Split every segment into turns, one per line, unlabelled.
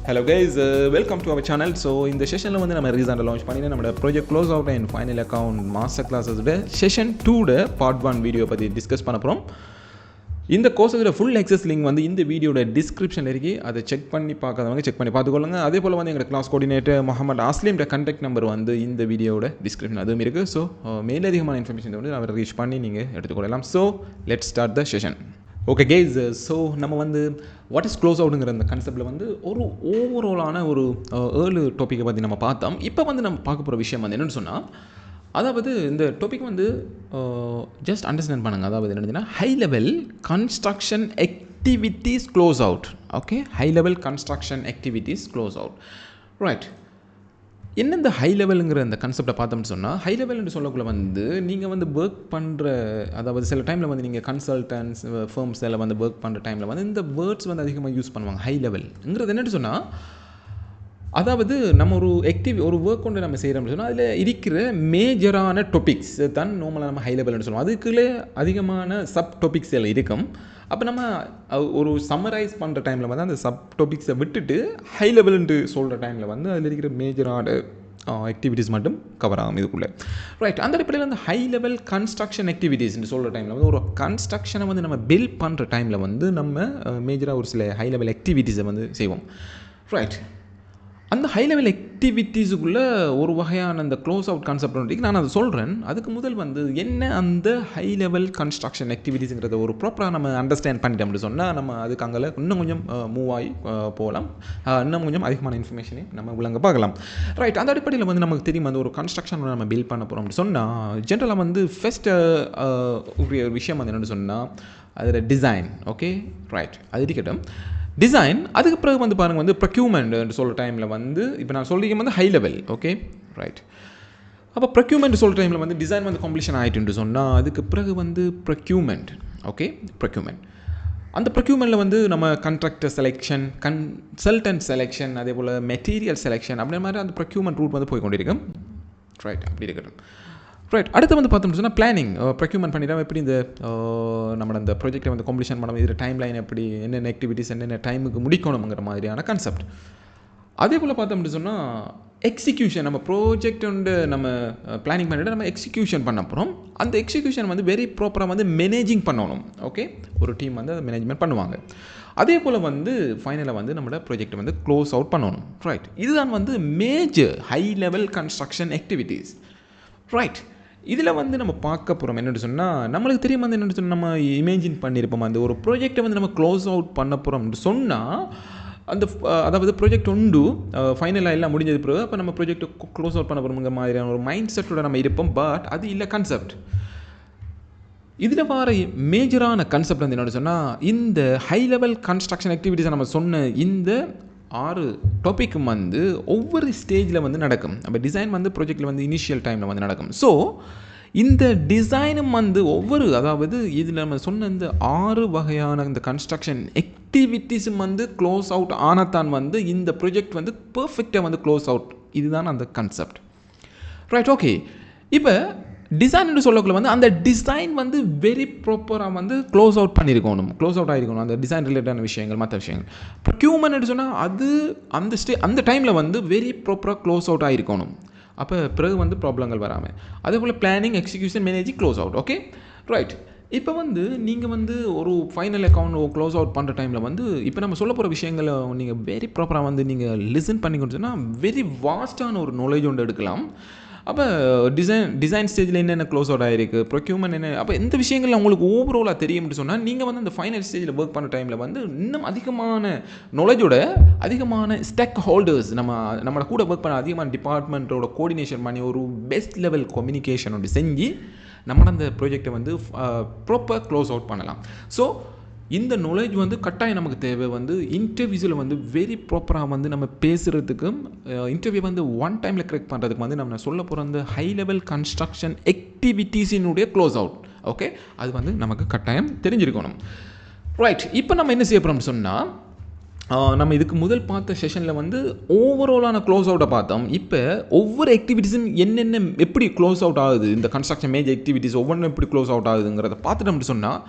Hello guys, welcome to our channel. So in the session வந்து நம்ம ரீசெண்டாக launch பண்ணின நம்ம project close out and final account master கிளாஸஸோட செஷன் 2 பார்ட் 1 வீடியோ பற்றி டிஸ்கஸ் பண்ண போகிறோம். இந்த கோர்ஸோட ஃபுல் ஆக்சஸ் லிங்க் வந்து இந்த வீடியோட டிஸ்கிரிப்ஷனில் இருக்குது. அதை செக் பண்ணி பார்க்காதவங்க செக் பண்ணி பார்த்துக்கொள்ளுங்க. அதே போல் வந்து எங்களோட கிளாஸ் கோஆர்டினேட்டர் முகமது ஆஸ்லிம்ட கான்டாக்ட் நம்பர் வந்து இந்த வீடியோட டிஸ்கிரிப்ஷன் அதுவும் இருக்குது. ஸோ மேலதிகமான இன்ஃபர்மேஷன் வந்து அவரை ரீச் பண்ணி நீங்கள் எடுத்துக்கொள்ளலாம். So let's start the session. Okay guys, so நம்ம வந்து வாட் இஸ் க்ளோஸ் அவுட்டுங்கிற அந்த கான்செப்டில் வந்து ஒரு ஓவராலான ஒரு 7 டாப்பிக்கை பற்றி நம்ம பார்த்தோம். இப்போ வந்து நம்ம பார்க்க போகிற விஷயம் வந்து என்னென்னு சொன்னால், அதாவது இந்த டாபிக் வந்து ஜஸ்ட் அண்டர்ஸ்டாண்ட் பண்ணுங்கள். அதாவது என்னதுன்னா high level construction activities close out. Okay, high level construction activities close out. Right, என்ன இந்த ஹை லெவலுங்கிற அந்த கான்செப்டை பார்த்தோம்னு சொன்னால், ஹை லெவல்னு சொல்லக்குள்ள வந்து நீங்கள் வந்து ஒர்க் பண்ணுற, அதாவது சில டைமில் வந்து நீங்கள் கன்சல்டன்ஸ் ஃபர்ம்ஸ் எல்லாம் வந்து ஒர்க் பண்ணுற டைமில் வந்து இந்த வேர்ட்ஸ் வந்து அதிகமாக யூஸ் பண்ணுவாங்க. ஹை லெவல்ங்கிறது என்னென்னு சொன்னால், அதாவது நம்ம ஒரு ஒரு ஒர்க் கொண்டு நம்ம செய்கிறோம்னு சொன்னால் அதில் இருக்கிற மேஜரான டாபிக்ஸ் தான் நார்மலாக நம்ம ஹை லெவல்னு சொல்லுவோம். அதுக்குள்ளே அதிகமான சப் டாபிக்ஸ் எல்லாம் இருக்கும். அப்போ நம்ம ஒரு சம்மரைஸ் பண்ணுற டைமில் வந்து அந்த சப் டாபிக்ஸை விட்டுட்டு ஹை லெவல்ன்ட்டு சொல்கிற டைமில் வந்து அதில் இருக்கிற மேஜரான ஆக்டிவிட்டீஸ் மட்டும் கவர் ஆகும் இதுக்குள்ளே. ரைட், அந்த அடிப்படையில் வந்து ஹை லெவல் கன்ஸ்ட்ரக்ஷன் ஆக்டிவிட்டீஸ்ன்னு சொல்கிற டைமில் வந்து ஒரு கன்ஸ்ட்ரக்ஷனை வந்து நம்ம பில்ட் பண்ணுற டைமில் வந்து நம்ம மேஜராக ஒரு சில ஹை லெவல் ஆக்டிவிட்டீஸை வந்து செய்வோம். ரைட், அந்த ஹை லெவல் ஆக்டிவிட்டீஸுக்குள்ளே ஒரு வகையான அந்த க்ளோஸ் அவுட் கான்செப்ட் வந்து நான் அதை சொல்கிறேன். அதுக்கு முதல் வந்து என்ன அந்த ஹை லெவல் கன்ஸ்ட்ரக்ஷன் ஆக்டிவிட்டீஸுங்கிறத ஒரு ப்ராப்பராக நம்ம அண்டர்ஸ்டாண்ட் பண்ணிட்டோம்னு சொன்னால் நம்ம அதுக்கு அங்கே இன்னும் கொஞ்சம் மூவ் ஆகி போகலாம். இன்னும் கொஞ்சம் அதிகமான இன்ஃபர்மேஷனையும் நம்ம விளங்க பார்க்கலாம். ரைட், அந்த அடிப்படையில் வந்து நமக்கு தெரியும் வந்து ஒரு கன்ஸ்ட்ரக்ஷன் நம்ம பில்ட் பண்ண போகிறோம்னு சொன்னால் ஜென்ரலாக வந்து ஃபஸ்ட்டு ஒரு விஷயம் வந்து என்னென்னு சொன்னால் அதில் டிசைன். ஓகே, ரைட், அது இருக்கட்டும். டிசைன், அதுக்கு பிறகு வந்து பாருங்கள் வந்து ப்ரொக்யூமெண்ட் சொல்கிற டைமில் வந்து இப்போ நான் சொல்லிக்க வந்து ஹை லெவல். Okay, right. அப்போ ப்ரொக்யூமெண்ட் சொல்கிற டைமில் வந்து டிசைன் வந்து கம்ப்ளீஷன் ஆகிட்டுன்னு சொன்னால் அதுக்கு பிறகு வந்து ப்ரொக்யூமெண்ட். Okay, procurement. அந்த ப்ரொக்யூமெண்ட்டில் வந்து நம்ம கான்ட்ராக்டர் செலெக்ஷன், கன்சல்டன்ட் செலெக்ஷன், அதே போல் மெட்டீரியல் செலெக்ஷன் அப்படின்ற மாதிரி அந்த ப்ரொக்யூமெண்ட் ரூட் வந்து போய் கொண்டிருக்கும். ரைட், அப்படி இருக்கட்டும். ரைட், அடுத்து வந்து பார்த்தோம்னு சொன்னால் பிளானிங். ப்ரொக்யூமெண்ட் பண்ணிட்டா எப்படி இந்த நம்ம அந்த ப்ராஜெக்டை வந்து கம்ப்ளீஷன் பண்ணணும், இதில் டைம் லைன் எப்படி, என்னென்ன ஆக்டிவிட்டீஸ் என்னென்ன டைமுக்கு முடிக்கணுங்கிற மாதிரியான கான்செப்ட். அதே போல் பார்த்தோம்னு சொன்னால் எக்ஸிக்யூஷன். நம்ம ப்ராஜெக்ட் வந்து நம்ம பிளானிங் பண்ணிவிட்டு நம்ம எக்ஸிக்யூஷன் பண்ண போகிறோம். அந்த எக்ஸிக்யூஷன் வந்து வெரி ப்ராப்பராக வந்து மேனேஜிங் பண்ணணும். ஓகே, ஒரு டீம் வந்து அதை மேனேஜ்மெண்ட் பண்ணுவாங்க. அதே போல் வந்து ஃபைனலாக வந்து நம்மளோட ப்ராஜெக்ட் வந்து க்ளோஸ் அவுட் பண்ணணும். ரைட், இதுதான் வந்து major high level construction activities. Right, இதில் வந்து நம்ம பார்க்க போகிறோம் என்னென்னு சொன்னால், நம்மளுக்கு தெரியும் வந்து என்னென்னு சொன்னால் நம்ம இமேஜின் பண்ணியிருப்போம் அந்த ஒரு ப்ராஜெக்டை வந்து நம்ம க்ளோஸ் அவுட் பண்ண போகிறோம்னு சொன்னால் அந்த அதாவது ப்ராஜெக்ட் உண்டு ஃபைனலாக எல்லாம் முடிஞ்சது பிறகு அப்போ நம்ம ப்ராஜெக்டை க்ளோஸ் அவுட் பண்ண போகிறோங்கிற மாதிரியான ஒரு மைண்ட் செட்டோட நம்ம இருப்போம். பட் அது இல்லை கான்செப்ட். இதில் வர மேஜரான கான்செப்ட் வந்து என்னென்னு சொன்னால், இந்த ஹை லெவல் கன்ஸ்ட்ரக்ஷன் ஆக்டிவிட்டீஸை நம்ம சொன்ன இந்த 6 டாப்பிக்கும் வந்து ஒவ்வொரு ஸ்டேஜில் வந்து நடக்கும். அப்போ டிசைன் வந்து ப்ராஜெக்டில் வந்து இனிஷியல் டைமில் வந்து நடக்கும். ஸோ இந்த டிசைனும் வந்து ஒவ்வொரு, அதாவது இதில் நம்ம சொன்ன இந்த 6 வகையான இந்த கன்ஸ்ட்ரக்ஷன் ஆக்டிவிட்டீஸும் வந்து க்ளோஸ் அவுட் ஆனத்தான் வந்து இந்த ப்ராஜெக்ட் வந்து பர்ஃபெக்டாக வந்து க்ளோஸ் அவுட். இதுதான் அந்த கான்செப்ட். Right, okay. இப்போ டிசைன் சொல்லக்குள்ள வந்து அந்த டிசைன் வந்து வெரி ப்ராப்பராக வந்து க்ளோஸ் அவுட் பண்ணியிருக்கணும், க்ளோஸ் அவுட் ஆகிருக்கணும் அந்த டிசைன் ரிலேட்டடான விஷயங்கள், மற்ற விஷயங்கள். ப்ரொக்யூமெண்ட் சொன்னால் அது அந்த டைமில் வந்து வெரி ப்ராப்பராக க்ளோஸ் அவுட் ஆகிருக்கணும். அப்போ பிறகு வந்து ப்ராப்ளங்கள் வராமல். அதே போல் planning, execution, managing, close out. Okay, right. இப்போ வந்து நீங்கள் வந்து ஒரு ஃபைனல் அக்கௌண்ட் க்ளோஸ் அவுட் பண்ணுற டைமில் வந்து இப்போ நம்ம சொல்ல போகிற விஷயங்களை நீங்கள் வெரி ப்ராப்பராக வந்து நீங்கள் லிசன் பண்ணிக்கொண்டு சொன்னால் வெரி வாஸ்டான ஒரு நாலேஜ் ஒன்று எடுக்கலாம். அப்போ டிசைன் ஸ்டேஜில் என்னென்ன க்ளோஸ் அவுட் ஆகிருக்கு, ப்ரொக்யூமெண்ட் என்ன, அப்போ எந்த விஷயங்கள் உங்களுக்கு ஓவராலாக தெரியும்னு சொன்னால் நீங்கள் வந்து அந்த ஃபைனல் ஸ்டேஜில் ஒர்க் பண்ணுற டைமில் வந்து இன்னும் அதிகமான நாலேஜோட அதிகமான ஸ்டேக் ஹோல்டர்ஸ் நம்மளோட கூட ஒர்க் பண்ண அதிகமான டிபார்ட்மெண்ட்டோட கோஆர்டினேஷன் பண்ணி ஒரு பெஸ்ட் லெவல் கம்யூனிகேஷன் ஒன்று செஞ்சு நம்ம அந்த ப்ராஜெக்டை வந்து ப்ராப்பர் க்ளோஸ் அவுட் பண்ணலாம். ஸோ இந்த நாலேஜ் வந்து கட்டாயம் நமக்கு தேவை. வந்து இன்டர்வியூஸில் வந்து வெரி ப்ராப்பராக வந்து நம்ம பேசுகிறதுக்கும் இன்டர்வியூ வந்து ஒன் டைமில் கரெக்ட் பண்ணுறதுக்கு வந்து நம்ம சொல்ல போகிற அந்த ஹை லெவல் கன்ஸ்ட்ரக்ஷன் ஆக்டிவிட்டீஸினுடைய க்ளோஸ் அவுட். ஓகே, அது வந்து நமக்கு கட்டாயம் தெரிஞ்சிருக்கணும். ரைட், இப்போ நம்ம என்ன செய்ய போகிறோம்னு சொன்னால், நம்ம இதுக்கு முதல் பார்த்த செஷனில் வந்து ஓவராலான க்ளோஸ் அவுட்டை பார்த்தோம். இப்போ ஒவ்வொரு ஆக்டிவிட்டீஸும் என்னென்ன எப்படி க்ளோஸ் அவுட் ஆகுது, இந்த கன்ஸ்ட்ரக்ஷன் மேஜர் ஆக்டிவிட்டீஸ் ஒவ்வொன்றும் எப்படி க்ளோஸ் அவுட் ஆகுதுங்கிறத பார்த்துட்டோம்னு சொன்னால்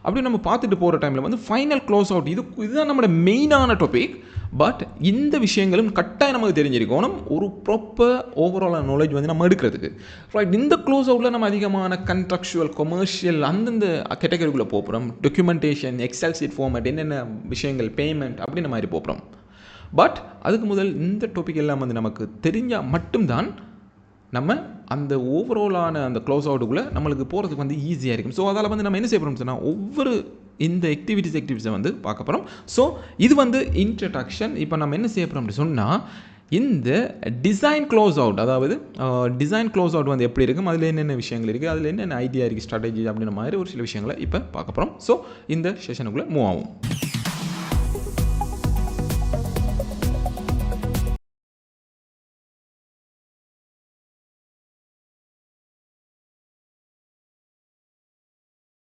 அப்படி நம்ம பார்த்துட்டு போகிற டைமில் வந்து ஃபைனல் க்ளோஸ் அவுட் இதுதான் நம்மளோட மெயினான டாபிக். பட் இந்த விஷயங்களும் கட்டாயம் நமக்கு தெரிஞ்சிருக்கணும் ஒரு ப்ராப்பர் ஓவரால் நாலேஜ் வந்து நம்ம எடுக்கிறதுக்கு. ரைட், இந்த க்ளோஸ் அவுட்டில் நம்ம அதிகமான கண்ட்ராக்சுவல் கொமர்ஷியல் அந்தந்த கேட்டகரிக்குள்ளே போகிறோம். டாக்குமெண்டேஷன், எக்ஸல் சீட் ஃபார்மேட், என்னென்ன விஷயங்கள், பேமெண்ட் அப்படின்ற மாதிரி போகிறோம். பட் அதுக்கு முதல் இந்த டாபிக் எல்லாம் வந்து நமக்கு தெரிஞ்சால் மட்டும்தான் நம்ம அந்த ஓவராலான அந்த க்ளோஸ் அவுட்டுக்குள்ளே நம்மளுக்கு போகிறதுக்கு வந்து ஈஸியாக இருக்கும். ஸோ அதால் வந்து நம்ம என்ன செய்ய போகிறோம் சொன்னால் ஒவ்வொரு இந்த ஆக்டிவிட்டீஸை வந்து பார்க்க போகிறோம். ஸோ இது வந்து இன்ட்ரடக்ஷன். இப்போ நம்ம என்ன செய்ய போகிறோம் அப்படி சொன்னால் இந்த டிசைன் க்ளோஸ் அவுட், அதாவது டிசைன் க்ளோஸ் அவுட் வந்து எப்படி இருக்கும், அதில் என்னென்ன விஷயங்கள் இருக்குது, அதில் என்னென்ன ஐடியா இருக்குது, ஸ்ட்ராட்டஜி அப்படின்ற மாதிரி ஒரு சில விஷயங்களை இப்போ பார்க்க போகிறோம். ஸோ இந்த செஷனுக்குள்ளே மூவ் ஆகும்.